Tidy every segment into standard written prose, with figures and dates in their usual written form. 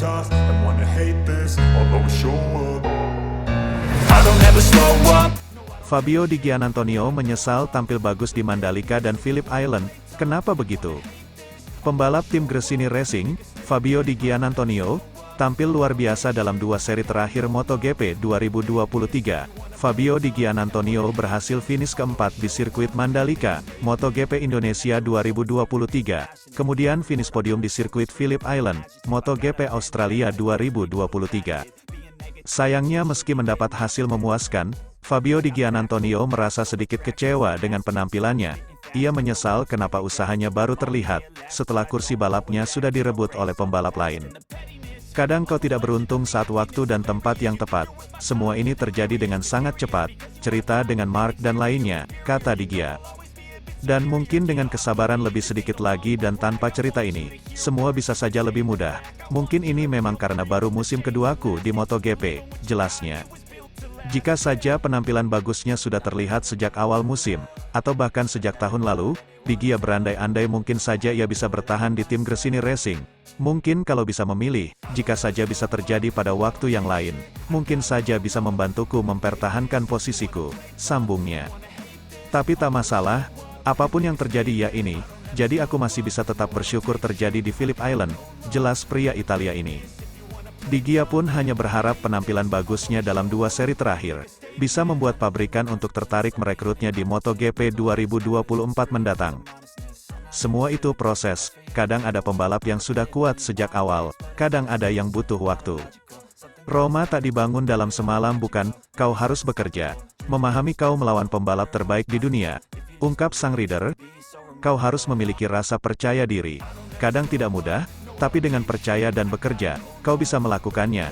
tough and wanna hate this, I'll always show up. I don't ever slow up. Fabio Di Giannantonio menyesal tampil bagus di Mandalika dan Phillip Island. Kenapa begitu? Pembalap tim Gresini Racing, Fabio Di Giannantonio, tampil luar biasa dalam dua seri terakhir MotoGP 2023. Fabio Di Giannantonio berhasil finish keempat di sirkuit Mandalika, MotoGP Indonesia 2023, kemudian finish podium di sirkuit Phillip Island, MotoGP Australia 2023. Sayangnya meski mendapat hasil memuaskan, Fabio Di Giannantonio merasa sedikit kecewa dengan penampilannya. Ia menyesal kenapa usahanya baru terlihat, setelah kursi balapnya sudah direbut oleh pembalap lain. Kadang kau tidak beruntung saat waktu dan tempat yang tepat. Semua ini terjadi dengan sangat cepat, cerita dengan Mark dan lainnya, kata Di Gia. Dan mungkin dengan kesabaran lebih sedikit lagi dan tanpa cerita ini, semua bisa saja lebih mudah. Mungkin ini memang karena baru musim keduaku di MotoGP, jelasnya. Jika saja penampilan bagusnya sudah terlihat sejak awal musim, atau bahkan sejak tahun lalu, Di Gia berandai-andai mungkin saja ia bisa bertahan di tim Gresini Racing. Mungkin kalau bisa memilih, jika saja bisa terjadi pada waktu yang lain, mungkin saja bisa membantuku mempertahankan posisiku, sambungnya. Tapi tak masalah, apapun yang terjadi ya ini, jadi aku masih bisa tetap bersyukur terjadi di Phillip Island, jelas pria Italia ini. Di Gia pun hanya berharap penampilan bagusnya dalam dua seri terakhir, bisa membuat pabrikan untuk tertarik merekrutnya di MotoGP 2024 mendatang. Semua itu proses, kadang ada pembalap yang sudah kuat sejak awal, kadang ada yang butuh waktu. Roma tak dibangun dalam semalam bukan, kau harus bekerja, memahami kau melawan pembalap terbaik di dunia, ungkap sang rider. Kau harus memiliki rasa percaya diri, kadang tidak mudah, tapi dengan percaya dan bekerja, kau bisa melakukannya.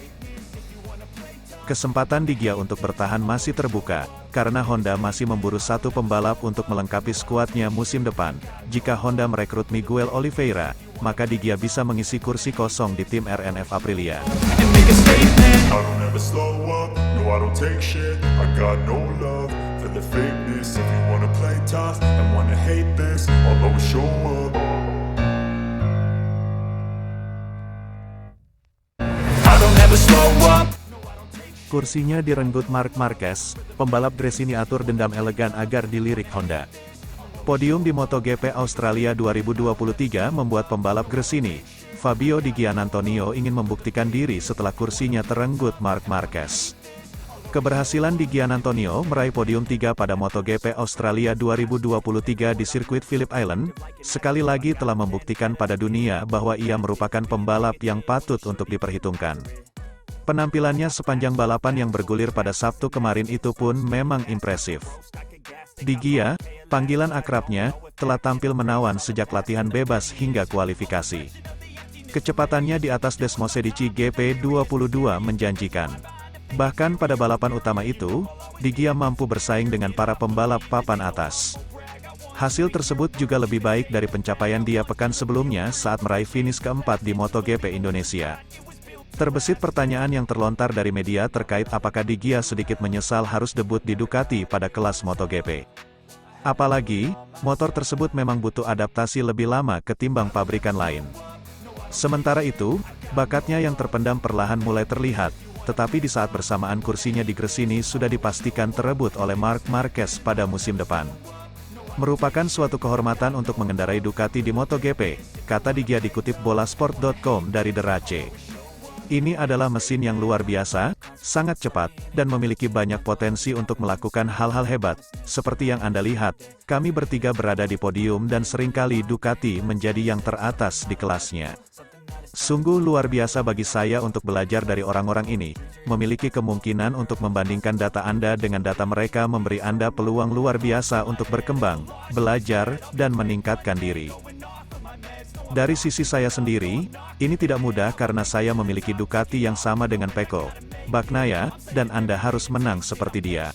Kesempatan Di Gia untuk bertahan masih terbuka, karena Honda masih memburu satu pembalap untuk melengkapi skuadnya musim depan. Jika Honda merekrut Miguel Oliveira, maka Di Gia bisa mengisi kursi kosong di tim RNF Aprilia. I don't ever slow up, no I don't take shit, I got no love for the fakeness. If you wanna play tough and wanna hate this, I'll always show up. I don't ever slow up. Kursinya direnggut Marc Marquez, pembalap Gresini atur dendam elegan agar dilirik Honda. Podium di MotoGP Australia 2023 membuat pembalap Gresini, Fabio Di Giannantonio ingin membuktikan diri setelah kursinya terenggut Marc Marquez. Keberhasilan Di Giannantonio meraih podium 3 pada MotoGP Australia 2023 di sirkuit Phillip Island, sekali lagi telah membuktikan pada dunia bahwa ia merupakan pembalap yang patut untuk diperhitungkan. Penampilannya sepanjang balapan yang bergulir pada Sabtu kemarin itu pun memang impresif. Di Gia, panggilan akrabnya, telah tampil menawan sejak latihan bebas hingga kualifikasi. Kecepatannya di atas Desmosedici GP22 menjanjikan. Bahkan pada balapan utama itu, Di Gia mampu bersaing dengan para pembalap papan atas. Hasil tersebut juga lebih baik dari pencapaian dia pekan sebelumnya saat meraih finish keempat di MotoGP Indonesia. Terbesit pertanyaan yang terlontar dari media terkait apakah Di Gia sedikit menyesal harus debut di Ducati pada kelas MotoGP. Apalagi, motor tersebut memang butuh adaptasi lebih lama ketimbang pabrikan lain. Sementara itu, bakatnya yang terpendam perlahan mulai terlihat, tetapi di saat bersamaan kursinya di Gresini sudah dipastikan terebut oleh Marc Marquez pada musim depan. Merupakan suatu kehormatan untuk mengendarai Ducati di MotoGP, kata Di Gia dikutip bolasport.com dari The Race. Ini adalah mesin yang luar biasa, sangat cepat, dan memiliki banyak potensi untuk melakukan hal-hal hebat. Seperti yang Anda lihat, kami bertiga berada di podium dan seringkali Ducati menjadi yang teratas di kelasnya. Sungguh luar biasa bagi saya untuk belajar dari orang-orang ini. Memiliki kemungkinan untuk membandingkan data Anda dengan data mereka memberi Anda peluang luar biasa untuk berkembang, belajar, dan meningkatkan diri. Dari sisi saya sendiri, ini tidak mudah karena saya memiliki Ducati yang sama dengan Pecco Bagnaia, dan Anda harus menang seperti dia.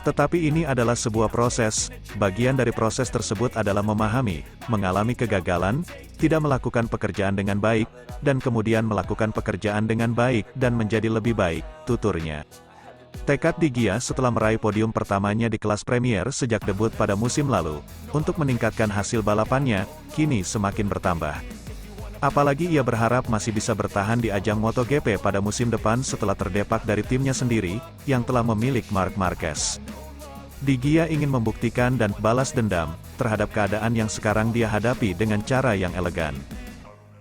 Tetapi ini adalah sebuah proses, bagian dari proses tersebut adalah memahami, mengalami kegagalan, tidak melakukan pekerjaan dengan baik, dan kemudian melakukan pekerjaan dengan baik dan menjadi lebih baik, tuturnya. Tekad Di Gia setelah meraih podium pertamanya di kelas Premier sejak debut pada musim lalu, untuk meningkatkan hasil balapannya, kini semakin bertambah. Apalagi ia berharap masih bisa bertahan di ajang MotoGP pada musim depan setelah terdepak dari timnya sendiri, yang telah memilih Marc Marquez. Di Gia ingin membuktikan dan balas dendam terhadap keadaan yang sekarang dia hadapi dengan cara yang elegan.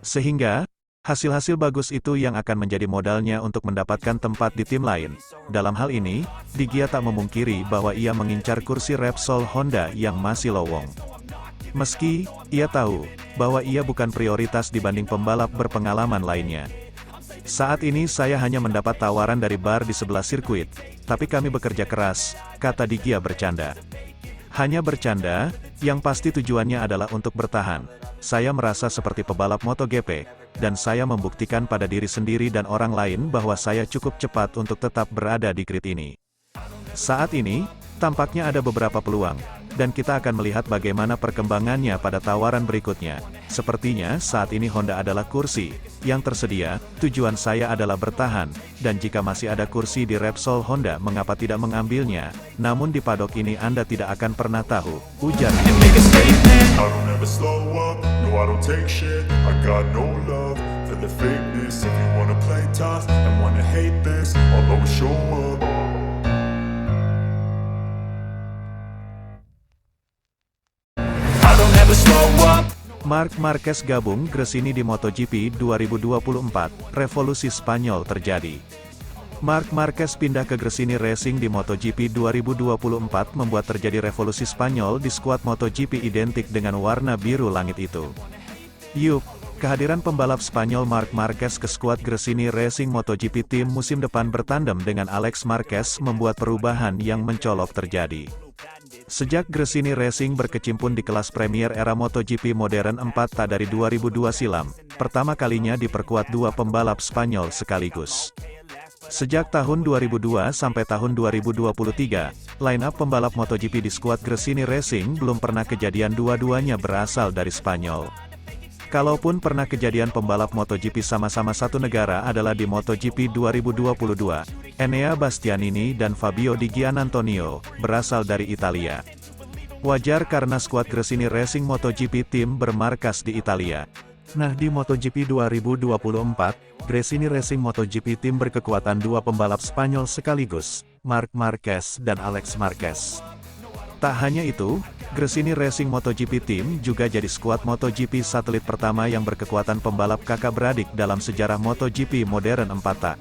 Sehingga, hasil-hasil bagus itu yang akan menjadi modalnya untuk mendapatkan tempat di tim lain. Dalam hal ini, Di Gia tak memungkiri bahwa ia mengincar kursi Repsol Honda yang masih lowong. Meski, ia tahu bahwa ia bukan prioritas dibanding pembalap berpengalaman lainnya. Saat ini saya hanya mendapat tawaran dari bar di sebelah sirkuit, tapi kami bekerja keras, kata Di Gia bercanda. Hanya bercanda, yang pasti tujuannya adalah untuk bertahan. Saya merasa seperti pebalap MotoGP, dan saya membuktikan pada diri sendiri dan orang lain bahwa saya cukup cepat untuk tetap berada di grid ini. Saat ini, tampaknya ada beberapa peluang, dan kita akan melihat bagaimana perkembangannya pada tawaran berikutnya. Sepertinya saat ini Honda adalah kursi yang tersedia, tujuan saya adalah bertahan, dan jika masih ada kursi di Repsol Honda mengapa tidak mengambilnya, namun di paddock ini Anda tidak akan pernah tahu, ujar. I don't ever slow up, no I don't take shit. I got no love for the fakeness. If you wanna play tough and wanna hate this, I'll always show up. I don't ever slow up. Marc Marquez gabung Gresini di MotoGP 2024, revolusi Spanyol terjadi. Marc Marquez pindah ke Gresini Racing di MotoGP 2024 membuat terjadi revolusi Spanyol di skuad MotoGP identik dengan warna biru langit itu. Yup, kehadiran pembalap Spanyol Marc Marquez ke skuad Gresini Racing MotoGP tim musim depan bertandem dengan Alex Marquez membuat perubahan yang mencolok terjadi. Sejak Gresini Racing berkecimpung di kelas Premier era MotoGP modern 4 tak dari 2002 silam, pertama kalinya diperkuat dua pembalap Spanyol sekaligus. Sejak tahun 2002 sampai tahun 2023, line-up pembalap MotoGP di skuad Gresini Racing belum pernah kejadian dua-duanya berasal dari Spanyol. Kalaupun pernah kejadian pembalap MotoGP sama-sama satu negara adalah di MotoGP 2022, Enea Bastianini dan Fabio Di Giannantonio, berasal dari Italia. Wajar karena skuad Gresini Racing MotoGP tim bermarkas di Italia. Nah di MotoGP 2024, Gresini Racing MotoGP tim berkekuatan dua pembalap Spanyol sekaligus, Marc Marquez dan Alex Marquez. Tak hanya itu, Gresini Racing MotoGP Team juga jadi skuad MotoGP satelit pertama yang berkekuatan pembalap kakak beradik dalam sejarah MotoGP modern 4 tak.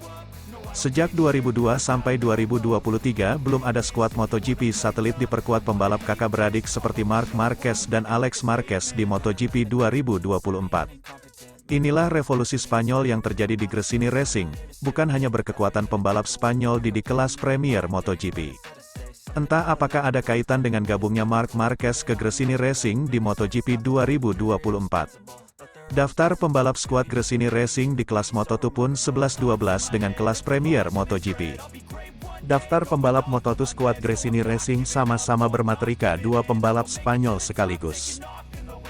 Sejak 2002 sampai 2023 belum ada skuad MotoGP satelit diperkuat pembalap kakak beradik seperti Marc Marquez dan Alex Marquez di MotoGP 2024. Inilah revolusi Spanyol yang terjadi di Gresini Racing, bukan hanya berkekuatan pembalap Spanyol di kelas Premier MotoGP. Entah apakah ada kaitan dengan gabungnya Marc Marquez ke Gresini Racing di MotoGP 2024. Daftar pembalap skuad Gresini Racing di kelas Moto2 pun 11-12 dengan kelas Premier MotoGP. Daftar pembalap Moto2 skuad Gresini Racing sama-sama bermatrika dua pembalap Spanyol sekaligus.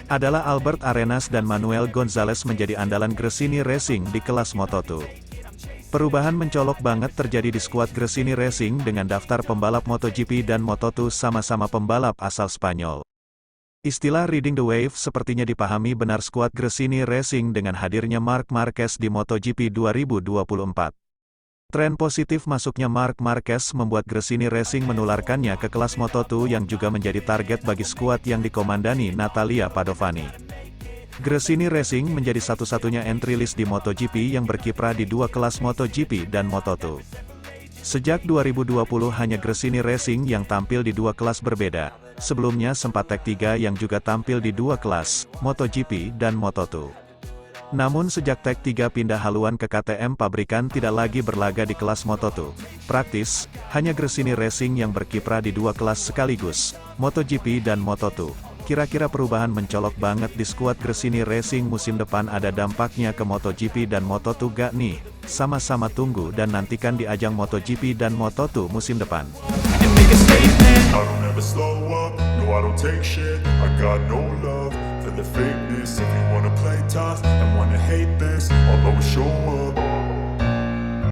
Adalah Albert Arenas dan Manuel Gonzalez menjadi andalan Gresini Racing di kelas Moto2. Perubahan mencolok banget terjadi di skuad Gresini Racing dengan daftar pembalap MotoGP dan Moto2 sama-sama pembalap asal Spanyol. Istilah "riding the wave" sepertinya dipahami benar skuad Gresini Racing dengan hadirnya Marc Marquez di MotoGP 2024. Tren positif masuknya Marc Marquez membuat Gresini Racing menularkannya ke kelas Moto2 yang juga menjadi target bagi skuad yang dikomandani Natalia Padovani. Gresini Racing menjadi satu-satunya entry list di MotoGP yang berkiprah di dua kelas MotoGP dan Moto2. Sejak 2020 hanya Gresini Racing yang tampil di dua kelas berbeda, sebelumnya sempat Tech 3 yang juga tampil di dua kelas, MotoGP dan Moto2. Namun sejak Tech 3 pindah haluan ke KTM pabrikan tidak lagi berlaga di kelas Moto2. Praktis, hanya Gresini Racing yang berkiprah di dua kelas sekaligus, MotoGP dan Moto2. Kira-kira perubahan mencolok banget di skuad Gresini Racing musim depan ada dampaknya ke MotoGP dan Moto2 gak nih? Sama-sama tunggu dan nantikan di ajang MotoGP dan Moto2 musim depan. I don't ever slow up, no I don't take shit. I got no love for the fakeness. If you wanna play tough and wanna hate this, I'll always show up.